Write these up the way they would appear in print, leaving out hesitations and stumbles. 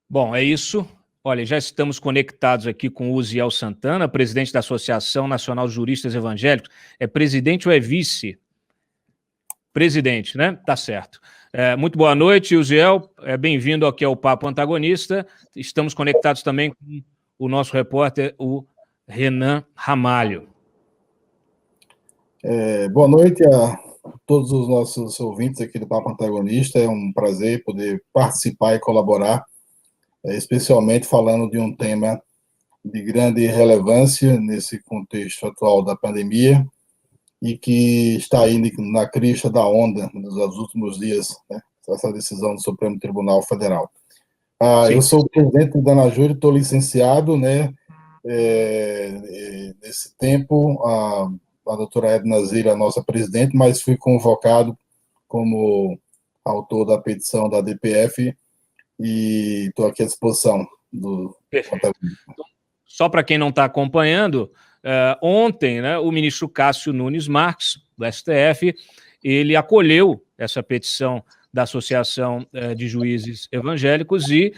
Bom, é isso. Olha, já estamos conectados aqui com o Uziel Santana, presidente da Associação Nacional de Juristas Evangélicos. É presidente ou é vice? Presidente, né? Tá certo. Muito boa noite, Uziel. Bem-vindo aqui ao Papo Antagonista. Estamos conectados também com o nosso repórter, o Renan Ramalho. Boa noite a todos os nossos ouvintes aqui do Papo Antagonista. É um prazer poder participar e colaborar, especialmente falando de um tema de grande relevância nesse contexto atual da pandemia e que está aí na crista da onda nos últimos dias, né? Essa decisão do Supremo Tribunal Federal. Eu Sim. sou o presidente da ANAJUR, estou licenciado, né? Nesse tempo, a doutora Edna Zira, a nossa presidente, mas fui convocado como autor da petição da DPF e estou aqui à disposição do Perfeito. Só para quem não está acompanhando, ontem, né, o ministro Cássio Nunes Marques, do STF, ele acolheu essa petição da Associação de Juízes Evangélicos e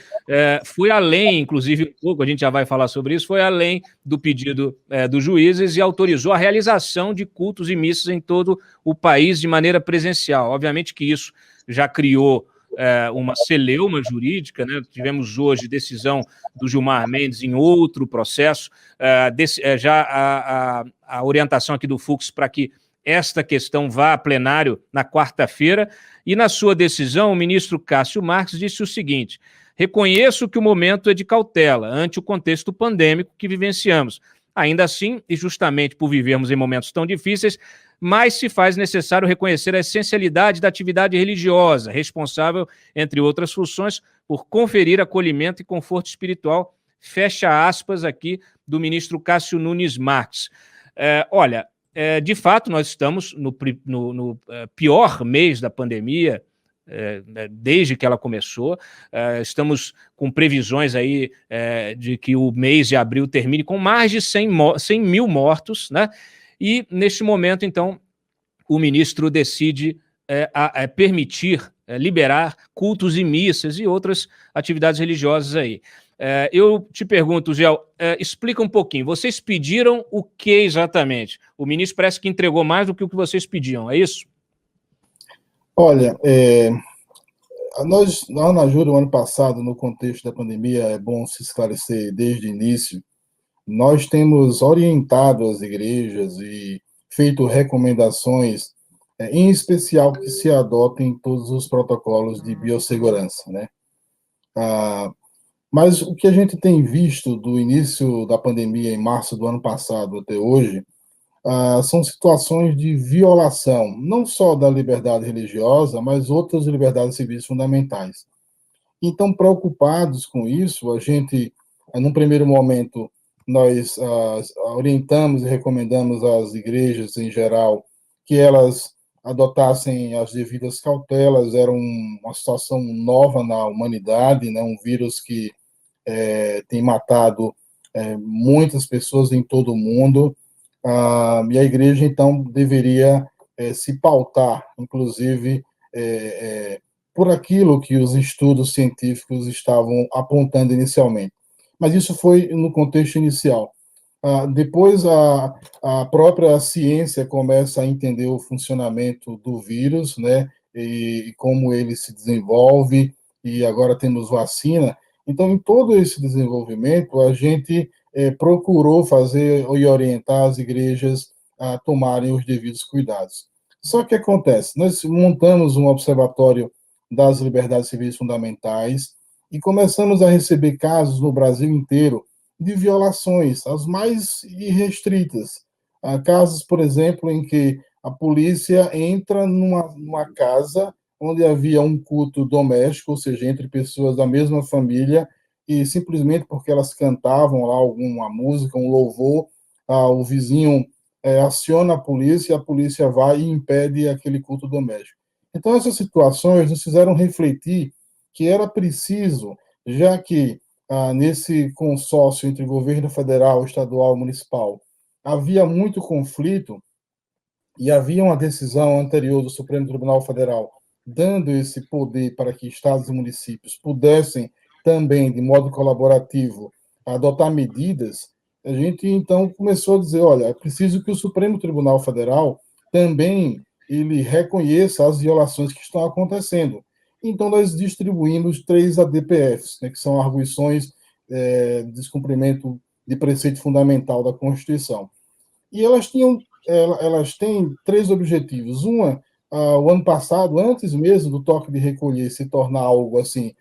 foi além, inclusive um pouco, a gente já vai falar sobre isso, foi além do pedido dos juízes e autorizou a realização de cultos e missas em todo o país de maneira presencial. Obviamente que isso já criou uma celeuma jurídica, né? Tivemos hoje decisão do Gilmar Mendes em outro processo, já a orientação aqui do Fux para que esta questão vá a plenário na quarta-feira, e na sua decisão o ministro Cássio Marques disse o seguinte: reconheço que o momento é de cautela ante o contexto pandêmico que vivenciamos. Ainda assim, e justamente por vivermos em momentos tão difíceis, mas se faz necessário reconhecer a essencialidade da atividade religiosa, responsável, entre outras funções, por conferir acolhimento e conforto espiritual, fecha aspas aqui do ministro Cássio Nunes Marques. Olha, de fato, nós estamos no pior mês da pandemia, desde que ela começou, estamos com previsões aí de que o mês de abril termine com mais de 100 mil mortos, né? E, neste momento, então, o ministro decide permitir, liberar cultos e missas e outras atividades religiosas aí. Eu te pergunto, Gel, explica um pouquinho. Vocês pediram o que exatamente? O ministro parece que entregou mais do que o que vocês pediam, é isso? Olha, nós, na ANAJUR, o ano passado, no contexto da pandemia, é bom se esclarecer desde o início, nós temos orientado as igrejas e feito recomendações, em especial que se adotem todos os protocolos de biossegurança, né? Mas o que a gente tem visto do início da pandemia, em março do ano passado até hoje, são situações de violação, não só da liberdade religiosa, mas outras liberdades civis fundamentais. Então, preocupados com isso, a gente, num primeiro momento, nós orientamos e recomendamos às igrejas, em geral, que elas adotassem as devidas cautelas. Era uma situação nova na humanidade, né? Um vírus que tem matado muitas pessoas em todo o mundo, e a igreja, então, deveria se pautar, inclusive, por aquilo que os estudos científicos estavam apontando inicialmente. Mas isso foi no contexto inicial. Depois, a própria ciência começa a entender o funcionamento do vírus, né, e como ele se desenvolve, e agora temos vacina. Então, em todo esse desenvolvimento, a gente procurou fazer e orientar as igrejas a tomarem os devidos cuidados. Só que acontece, nós montamos um observatório das liberdades civis fundamentais e começamos a receber casos no Brasil inteiro de violações, as mais irrestritas. Casos, por exemplo, em que a polícia entra numa casa onde havia um culto doméstico, ou seja, entre pessoas da mesma família, e simplesmente porque elas cantavam lá alguma música, um louvor, o vizinho aciona a polícia vai e impede aquele culto doméstico. Então, essas situações nos fizeram refletir que era preciso, já que nesse consórcio entre governo federal, estadual e municipal havia muito conflito e havia uma decisão anterior do Supremo Tribunal Federal dando esse poder para que estados e municípios pudessem também, de modo colaborativo, a adotar medidas, a gente então começou a dizer, olha, é preciso que o Supremo Tribunal Federal também ele reconheça as violações que estão acontecendo. Então, nós distribuímos 3 ADPFs, né, que são arguições de descumprimento de preceito fundamental da Constituição. E elas têm 3 objetivos. Uma, o ano passado, antes mesmo do toque de recolher se tornar algo assim,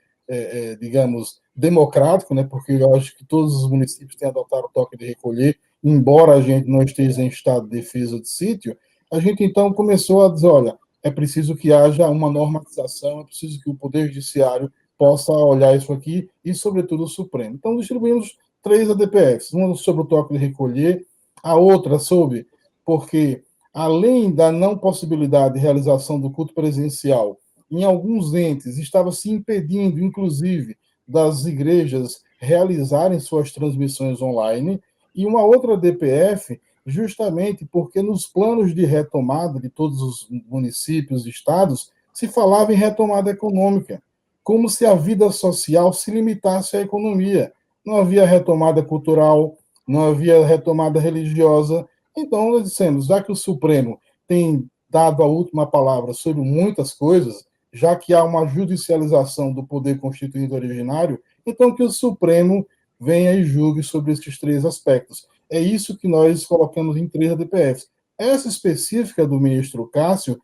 digamos, democrático, né, porque eu acho que todos os municípios têm adotado o toque de recolher, embora a gente não esteja em estado de defesa de sítio, a gente então começou a dizer, olha, é preciso que haja uma normatização, é preciso que o Poder Judiciário possa olhar isso aqui e, sobretudo, o Supremo. Então, distribuímos 3 ADPFs, uma sobre o toque de recolher, a outra sobre, porque além da não possibilidade de realização do culto presencial, em alguns entes estava se impedindo, inclusive, das igrejas realizarem suas transmissões online, e uma outra DPF, justamente porque nos planos de retomada de todos os municípios e estados se falava em retomada econômica, como se a vida social se limitasse à economia. Não havia retomada cultural, não havia retomada religiosa. Então, nós dissemos, já que o Supremo tem dado a última palavra sobre muitas coisas, já que há uma judicialização do poder constituído originário, então que o Supremo venha e julgue sobre esses 3 aspectos. É isso que nós colocamos em 3 ADPFs. Essa específica do ministro Cássio,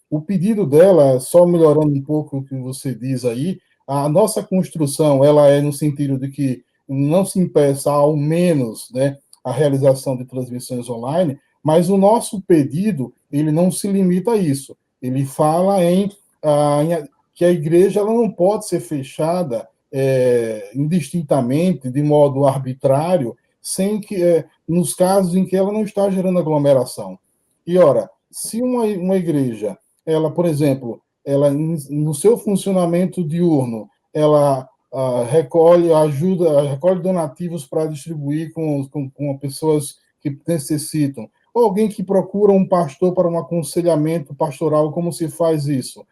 o pedido dela, só melhorando um pouco o que você diz aí, a nossa construção ela é no sentido de que não se impeça ao menos, né, a realização de transmissões online, mas o nosso pedido ele não se limita a isso. Ele fala que a igreja ela não pode ser fechada indistintamente, de modo arbitrário, sem que nos casos em que ela não está gerando aglomeração. E ora, se uma igreja, ela, por exemplo, ela no seu funcionamento diurno, ela recolhe donativos para distribuir com pessoas que necessitam, ou alguém que procura um pastor para um aconselhamento pastoral, como se faz isso?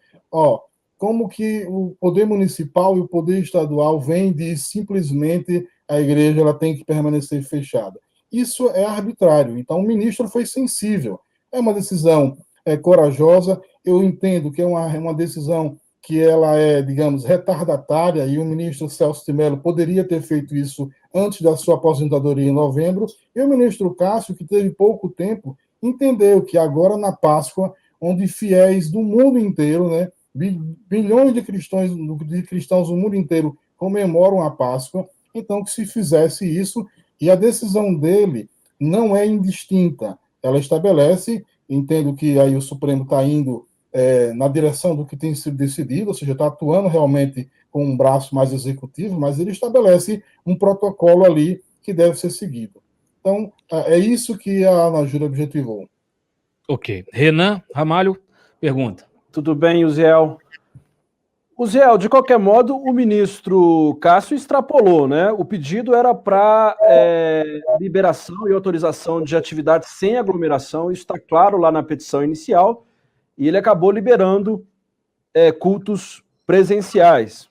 Como que o poder municipal e o poder estadual vem de simplesmente a igreja ela tem que permanecer fechada? Isso é arbitrário. Então, o ministro foi sensível. É uma decisão corajosa. Eu entendo que é uma decisão que ela é, digamos, retardatária, e o ministro Celso de Mello poderia ter feito isso antes da sua aposentadoria em novembro, e o ministro Cássio, que teve pouco tempo, entendeu que agora na Páscoa, onde fiéis do mundo inteiro, né, bilhões de cristãos do mundo inteiro comemoram a Páscoa, então que se fizesse isso, e a decisão dele não é indistinta, ela estabelece, entendo que aí o Supremo está indo na direção do que tem sido decidido, ou seja, está atuando realmente com um braço mais executivo, mas ele estabelece um protocolo ali que deve ser seguido. Então, é isso que a ANAJUR objetivou. Ok. Renan Ramalho, pergunta. Tudo bem, Uziel? Uziel, de qualquer modo, o ministro Cássio extrapolou, né? O pedido era para liberação e autorização de atividades sem aglomeração, isso está claro lá na petição inicial, e ele acabou liberando cultos presenciais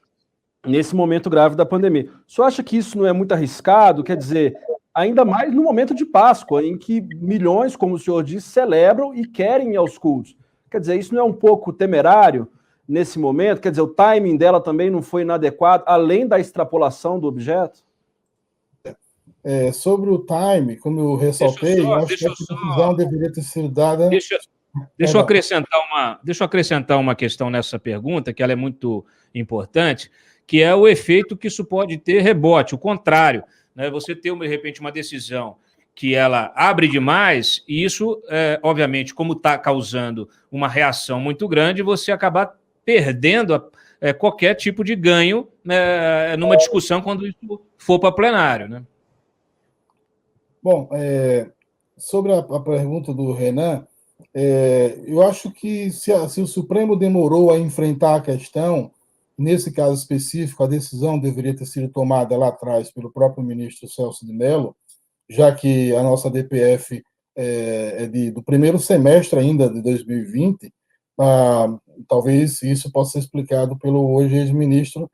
nesse momento grave da pandemia. O senhor acha que isso não é muito arriscado? Quer dizer, ainda mais no momento de Páscoa, em que milhões, como o senhor disse, celebram e querem ir aos cultos. Quer dizer, isso não é um pouco temerário nesse momento? Quer dizer, o timing dela também não foi inadequado, além da extrapolação do objeto? Sobre o time, como eu ressaltei, eu acho que essa decisão deveria ter sido dada... Deixa eu acrescentar uma questão nessa pergunta, que ela é muito importante, que é o efeito que isso pode ter rebote, o contrário, né? Você ter, de repente, uma decisão que ela abre demais, e isso, obviamente, como está causando uma reação muito grande, você acabar perdendo qualquer tipo de ganho numa discussão quando isso for para plenário, né? Bom, sobre a pergunta do Renan, eu acho que se o Supremo demorou a enfrentar a questão, nesse caso específico, a decisão deveria ter sido tomada lá atrás pelo próprio ministro Celso de Mello, já que a nossa DPF do primeiro semestre ainda de 2020, talvez isso possa ser explicado pelo hoje ex-ministro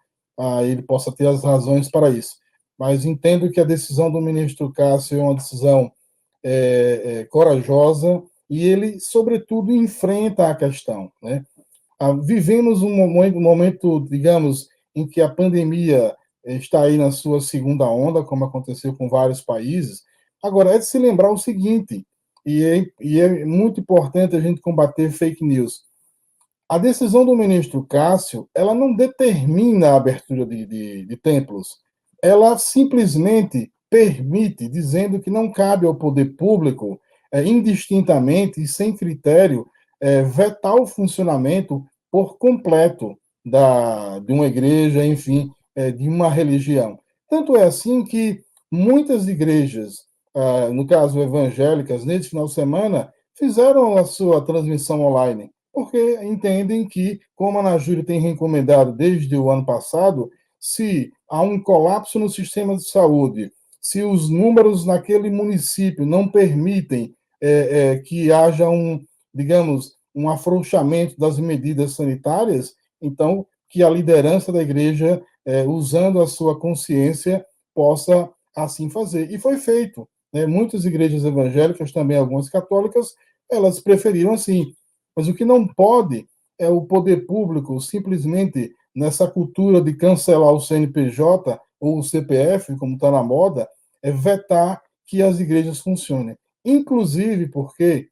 ele possa ter as razões para isso. Mas entendo que a decisão do ministro Cássio é uma decisão corajosa e ele, sobretudo, enfrenta a questão, né? Vivemos um momento, digamos, em que a pandemia está aí na sua segunda onda, como aconteceu com vários países. Agora, é de se lembrar o seguinte, e é muito importante a gente combater fake news. A decisão do ministro Cássio, ela não determina a abertura de templos, ela simplesmente permite, dizendo que não cabe ao poder público, indistintamente e sem critério, vetar o funcionamento por completo de uma igreja, enfim, de uma religião. Tanto é assim que muitas igrejas, no caso evangélicas, nesse final de semana, fizeram a sua transmissão online, porque entendem que, como a Anajuri tem recomendado desde o ano passado, se há um colapso no sistema de saúde, se os números naquele município não permitem que haja digamos, um afrouxamento das medidas sanitárias, então que a liderança da igreja, usando a sua consciência, possa assim fazer. E foi feito, né? Muitas igrejas evangélicas, também algumas católicas, elas preferiram assim. Mas o que não pode é o poder público simplesmente, nessa cultura de cancelar o CNPJ ou o CPF, como está na moda, vetar que as igrejas funcionem. Inclusive porque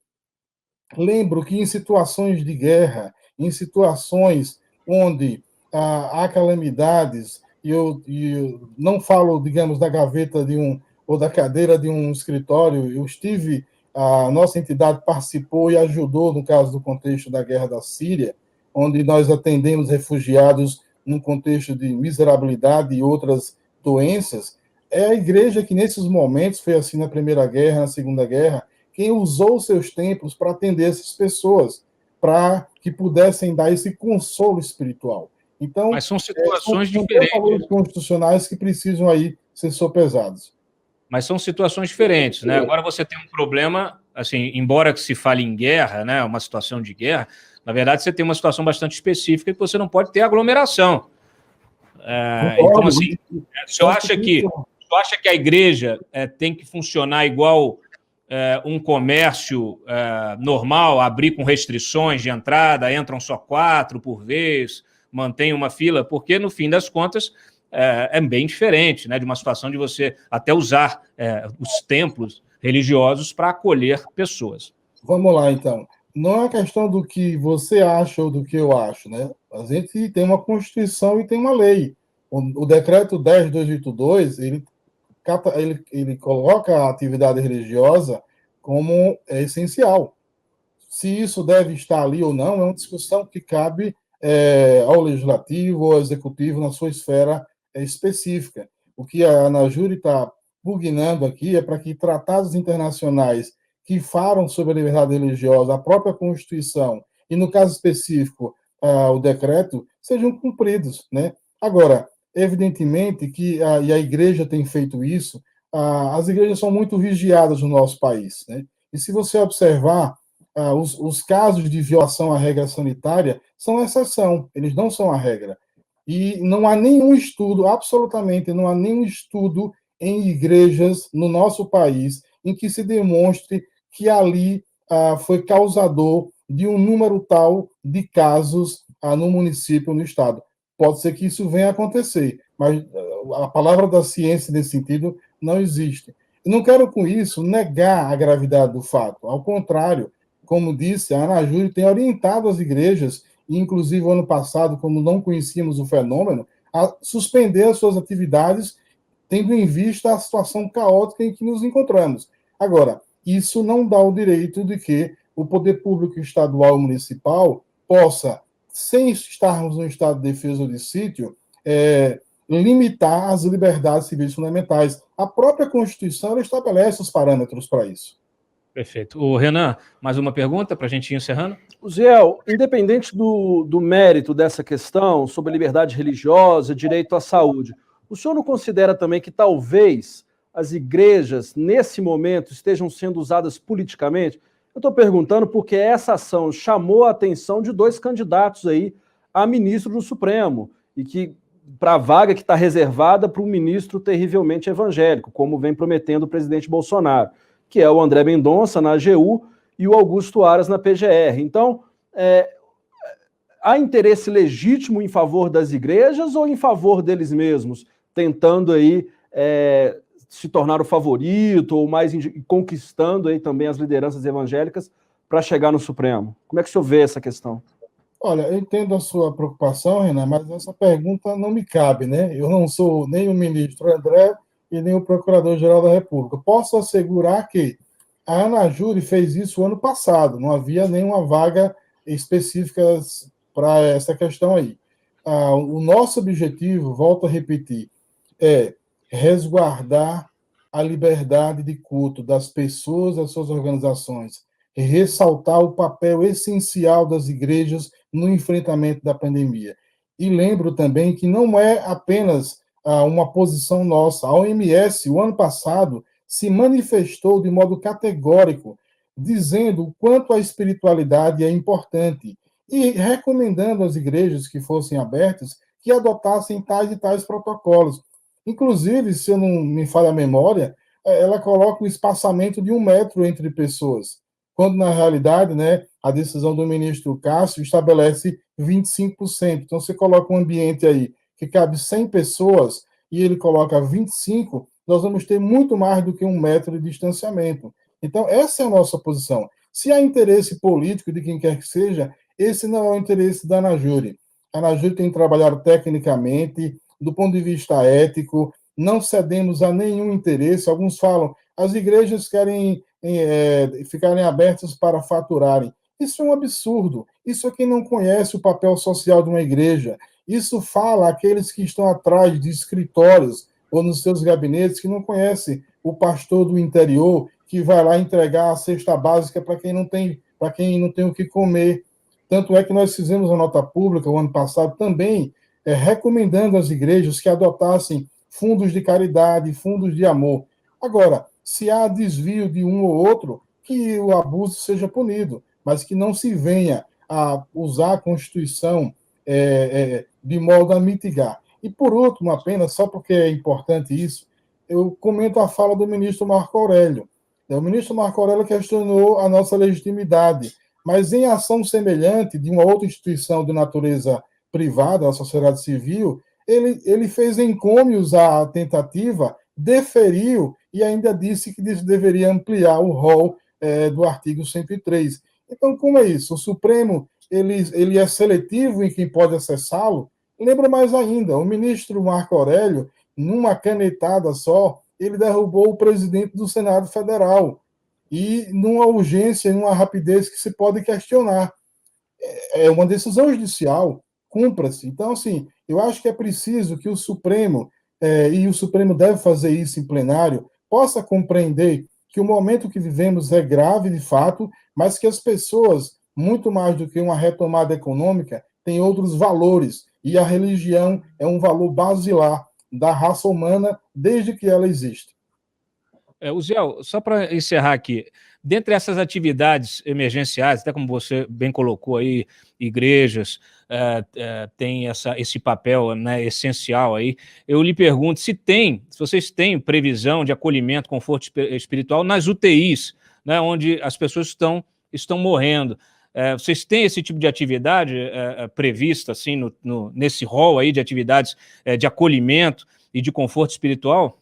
lembro que em situações de guerra, em situações onde há calamidades, e eu não falo, digamos, da gaveta ou da cadeira de um escritório, a nossa entidade participou e ajudou no caso do contexto da guerra da Síria, onde nós atendemos refugiados num contexto de miserabilidade e outras doenças. É a igreja que, nesses momentos, foi assim na Primeira Guerra, na Segunda Guerra, quem usou seus templos para atender essas pessoas, para que pudessem dar esse consolo espiritual. Então, mas são situações diferentes. São valores constitucionais que precisam aí ser sopesados. Mas são situações diferentes, né? Agora você tem um problema, assim, embora que se fale em guerra, né, uma situação de guerra, na verdade você tem uma situação bastante específica que você não pode ter aglomeração. Então, assim, você acha que a igreja tem que funcionar igual um comércio normal, abrir com restrições de entrada, entram só 4 por vez, mantém uma fila, porque, no fim das contas, é bem diferente, né, de uma situação de você até usar os templos religiosos para acolher pessoas. Vamos lá, então. Não é questão do que você acha ou do que eu acho, né? A gente tem uma Constituição e tem uma lei. O decreto 10.282, ele coloca a atividade religiosa como essencial. Se isso deve estar ali ou não, é uma discussão que cabe ao legislativo ou ao executivo na sua esfera específica. O que a Anajuri está pugnando aqui é para que tratados internacionais que falam sobre a liberdade religiosa, a própria Constituição, e no caso específico, o decreto, sejam cumpridos, né? Agora, evidentemente que, e a igreja tem feito isso, as igrejas são muito vigiadas no nosso país, né? E se você observar, os casos de violação à regra sanitária são exceção, eles não são a regra. E não há nenhum estudo, absolutamente não há nenhum estudo em igrejas no nosso país em que se demonstre que ali foi causador de um número tal de casos no município, no estado. Pode ser que isso venha a acontecer, mas a palavra da ciência nesse sentido não existe. Eu não quero com isso negar a gravidade do fato, ao contrário, como disse, a Anajuri tem orientado as igrejas, e inclusive ano passado, como não conhecíamos o fenômeno, a suspender as suas atividades, tendo em vista a situação caótica em que nos encontramos. Agora, isso não dá o direito de que o poder público estadual e municipal possa, sem estarmos no estado de defesa ou de sítio, limitar as liberdades civis fundamentais. A própria Constituição ela estabelece os parâmetros para isso. Perfeito. O Renan, mais uma pergunta para a gente ir encerrando? Ziel, independente do mérito dessa questão sobre liberdade religiosa, direito à saúde, o senhor não considera também que talvez as igrejas, nesse momento, estejam sendo usadas politicamente? Eu estou perguntando porque essa ação chamou a atenção de 2 candidatos aí a ministro do Supremo, e que para a vaga que está reservada para um ministro terrivelmente evangélico, como vem prometendo o presidente Bolsonaro, que é o André Mendonça na AGU e o Augusto Aras na PGR. Então, há interesse legítimo em favor das igrejas ou em favor deles mesmos, tentando aí se tornar o favorito ou mais conquistando aí também as lideranças evangélicas para chegar no Supremo? Como é que o senhor vê essa questão? Olha, eu entendo a sua preocupação, Renan, mas essa pergunta não me cabe, né? Eu não sou nem o ministro André e nem o Procurador-Geral da República. Posso assegurar que a ANAJURE fez isso ano passado, não havia nenhuma vaga específica para essa questão aí. O nosso objetivo, volto a repetir, é resguardar a liberdade de culto das pessoas, das suas organizações, e ressaltar o papel essencial das igrejas no enfrentamento da pandemia. E lembro também que não é apenas uma posição nossa. A OMS, o ano passado, se manifestou de modo categórico, dizendo o quanto a espiritualidade é importante e recomendando às igrejas que fossem abertas que adotassem tais e tais protocolos. Inclusive, se eu não me falha a memória, ela coloca o espaçamento de 1 metro entre pessoas, quando, na realidade, né, a decisão do ministro Cássio estabelece 25%. Então, você coloca um ambiente aí que cabe 100 pessoas e ele coloca 25, nós vamos ter muito mais do que 1 metro de distanciamento. Então, essa é a nossa posição. Se há interesse político de quem quer que seja, esse não é o interesse da ANAJURE. A ANAJURE tem trabalhado tecnicamente, do ponto de vista ético, não cedemos a nenhum interesse. Alguns falam, as igrejas querem ficarem abertas para faturarem. Isso é um absurdo. Isso é quem não conhece o papel social de uma igreja. Isso fala àqueles que estão atrás de escritórios ou nos seus gabinetes, que não conhecem o pastor do interior, que vai lá entregar a cesta básica para quem não tem o que comer. Tanto é que nós fizemos a nota pública o ano passado também, recomendando às igrejas que adotassem fundos de caridade, fundos de amor. Agora, se há desvio de um ou outro, que o abuso seja punido, mas que não se venha a usar a Constituição de modo a mitigar. E, por último, apenas, só porque é importante isso, eu comento a fala do ministro Marco Aurélio. O ministro Marco Aurélio questionou a nossa legitimidade, mas em ação semelhante de uma outra instituição de natureza privada, a sociedade civil, ele fez encômios à tentativa, deferiu e ainda disse que deveria ampliar o rol do artigo 103. Então, como é isso? O Supremo ele é seletivo em quem pode acessá-lo? Lembra mais ainda, o ministro Marco Aurélio, numa canetada só, ele derrubou o presidente do Senado Federal, e numa urgência, numa rapidez que se pode questionar. É uma decisão judicial, cumpra-se. Então, assim, eu acho que é preciso que o Supremo, e o Supremo deve fazer isso em plenário, possa compreender que o momento que vivemos é grave, de fato, mas que as pessoas, muito mais do que uma retomada econômica, têm outros valores, e a religião é um valor basilar da raça humana desde que ela existe. Uziel, só para encerrar aqui, dentre essas atividades emergenciais, até como você bem colocou aí, igrejas têm esse papel, né, essencial aí, eu lhe pergunto se vocês têm previsão de acolhimento, conforto espiritual nas UTIs, né, onde as pessoas estão morrendo. Vocês têm esse tipo de atividade prevista assim, nesse rol aí de atividades de acolhimento e de conforto espiritual?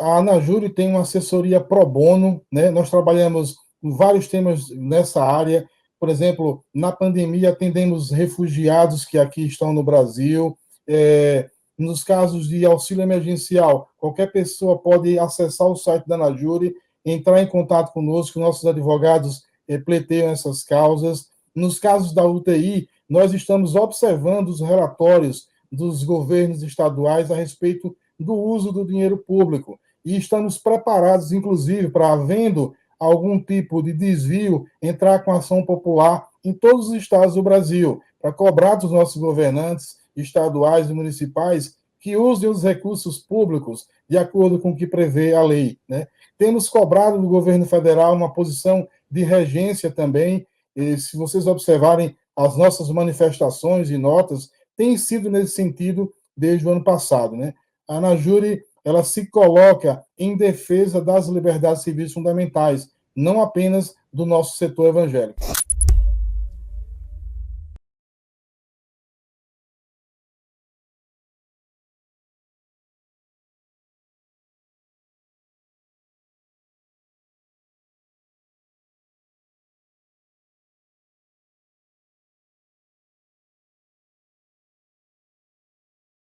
A ANAJURE tem uma assessoria pro bono, né? Nós trabalhamos em vários temas nessa área. Por exemplo, na pandemia atendemos refugiados que aqui estão no Brasil. Nos casos de auxílio emergencial, qualquer pessoa pode acessar o site da ANAJURE, entrar em contato conosco, nossos advogados pleiteiam essas causas. Nos casos da UTI, nós estamos observando os relatórios dos governos estaduais a respeito do uso do dinheiro público. E estamos preparados, inclusive, para, havendo algum tipo de desvio, entrar com ação popular em todos os estados do Brasil, para cobrar dos nossos governantes estaduais e municipais que usem os recursos públicos de acordo com o que prevê a lei, né? Temos cobrado do governo federal uma posição de regência também, e se vocês observarem as nossas manifestações e notas, tem sido nesse sentido desde o ano passado, né? A ANAJURE, ela se coloca em defesa das liberdades civis fundamentais, não apenas do nosso setor evangélico.